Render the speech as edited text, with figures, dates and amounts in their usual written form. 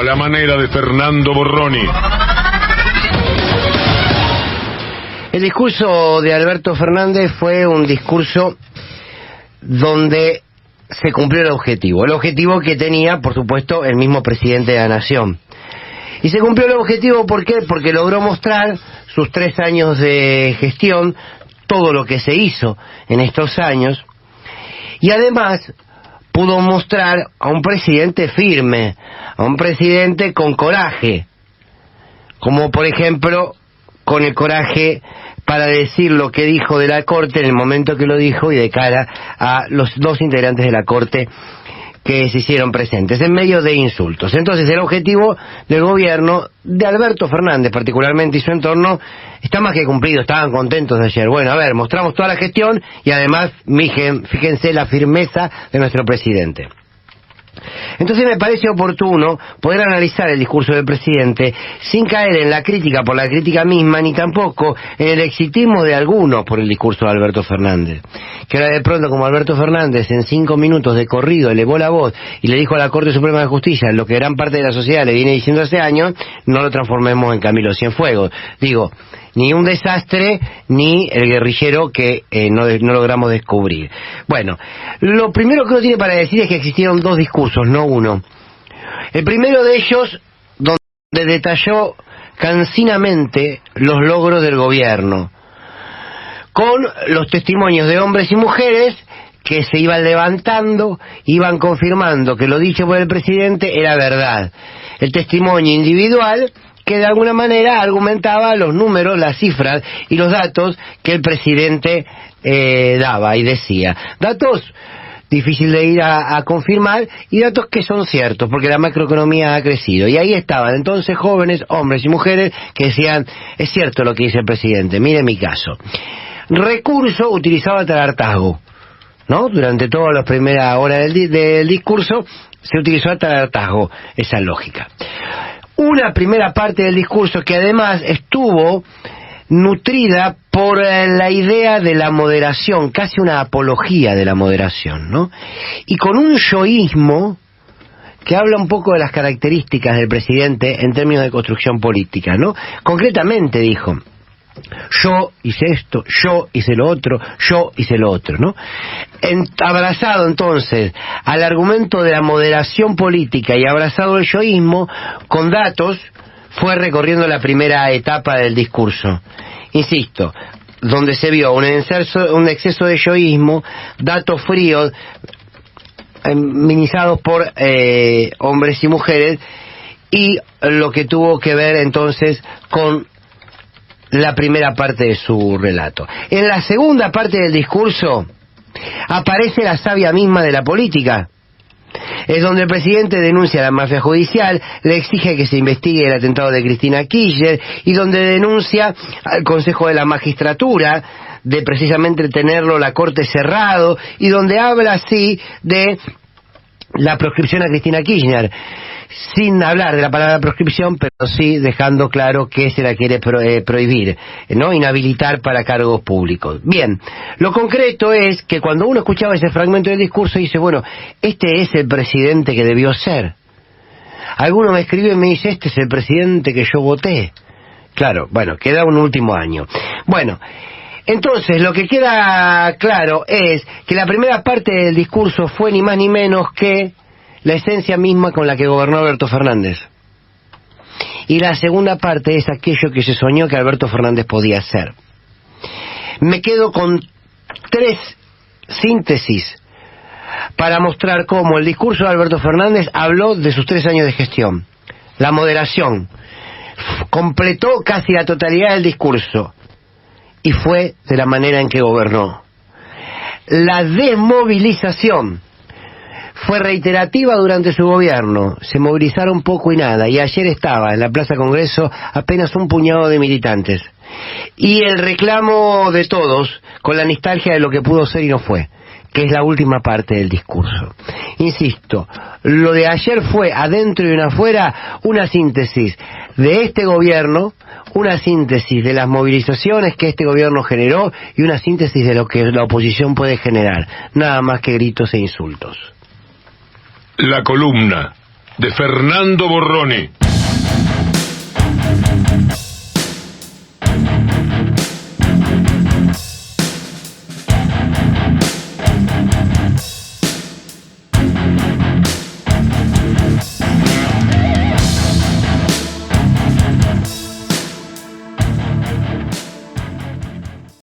a la manera de Fernando Borroni. El discurso de Alberto Fernández fue un discurso donde se cumplió el objetivo que tenía, por supuesto, el mismo presidente de la Nación. Y se cumplió el objetivo, ¿por qué? Porque logró mostrar sus 3 años de gestión, todo lo que se hizo en estos años, y además pudo mostrar a un presidente firme, a un presidente con coraje, como por ejemplo con el coraje para decir lo que dijo de la Corte en el momento que lo dijo y de cara a los 2 integrantes de la Corte que se hicieron presentes, en medio de insultos. Entonces el objetivo del gobierno, de Alberto Fernández particularmente y su entorno, está más que cumplido, estaban contentos de ayer. Bueno, a ver, mostramos toda la gestión y además, fíjense la firmeza de nuestro presidente. Entonces me parece oportuno poder analizar el discurso del presidente sin caer en la crítica por la crítica misma, ni tampoco en el exitismo de algunos por el discurso de Alberto Fernández. Que ahora de pronto, como Alberto Fernández en 5 minutos de corrido elevó la voz y le dijo a la Corte Suprema de Justicia lo que gran parte de la sociedad le viene diciendo hace años, no lo transformemos en Camilo Cienfuegos. Digo, ni un desastre, ni el guerrillero que no logramos descubrir. Bueno, lo primero que uno tiene para decir es que existieron 2 discursos, no uno. El primero de ellos, donde detalló cansinamente los logros del gobierno, con los testimonios de hombres y mujeres que se iban levantando, iban confirmando que lo dicho por el presidente era verdad. El testimonio individual que de alguna manera argumentaba los números, las cifras y los datos que el presidente daba y decía. Datos difícil de ir a confirmar y datos que son ciertos porque la macroeconomía ha crecido. Y ahí estaban entonces jóvenes, hombres y mujeres que decían, es cierto lo que dice el presidente, mire mi caso. Recurso utilizado hasta el hartazgo, ¿no? Durante toda la primera hora del discurso se utilizó hasta el hartazgo esa lógica. Una primera parte del discurso que además estuvo nutrida por la idea de la moderación, casi una apología de la moderación, ¿no? Y con un yoísmo que habla un poco de las características del presidente en términos de construcción política, ¿no? Concretamente dijo, yo hice esto, yo hice lo otro, ¿no? Abrazado entonces al argumento de la moderación política y abrazado el yoísmo, con datos, fue recorriendo la primera etapa del discurso. Insisto, donde se vio un exceso de yoísmo, datos fríos, minimizados por hombres y mujeres, y lo que tuvo que ver entonces con la primera parte de su relato. En la segunda parte del discurso aparece la savia misma de la política. Es donde el presidente denuncia la mafia judicial, le exige que se investigue el atentado de Cristina Kirchner y donde denuncia al Consejo de la Magistratura de precisamente tenerlo la Corte cerrado y donde habla así de la proscripción a Cristina Kirchner, sin hablar de la palabra proscripción, pero sí dejando claro que se la quiere prohibir, ¿no? Inhabilitar para cargos públicos. Bien, lo concreto es que cuando uno escuchaba ese fragmento del discurso dice, bueno, este es el presidente que debió ser. Alguno me escribe y me dice, este es el presidente que yo voté. Claro, bueno, queda un último año. Bueno, entonces lo que queda claro es que la primera parte del discurso fue ni más ni menos que la esencia misma con la que gobernó Alberto Fernández. Y la segunda parte es aquello que se soñó que Alberto Fernández podía hacer. Me quedo con 3 síntesis para mostrar cómo el discurso de Alberto Fernández habló de sus 3 años de gestión. La moderación. Completó casi la totalidad del discurso. Y fue de la manera en que gobernó. La desmovilización fue reiterativa durante su gobierno, se movilizaron poco y nada, y ayer estaba en la Plaza Congreso apenas un puñado de militantes. Y el reclamo de todos, con la nostalgia de lo que pudo ser y no fue, que es la última parte del discurso. Insisto, lo de ayer fue, adentro y afuera, una síntesis de este gobierno, una síntesis de las movilizaciones que este gobierno generó y una síntesis de lo que la oposición puede generar, nada más que gritos e insultos. La columna de Fernando Borroni.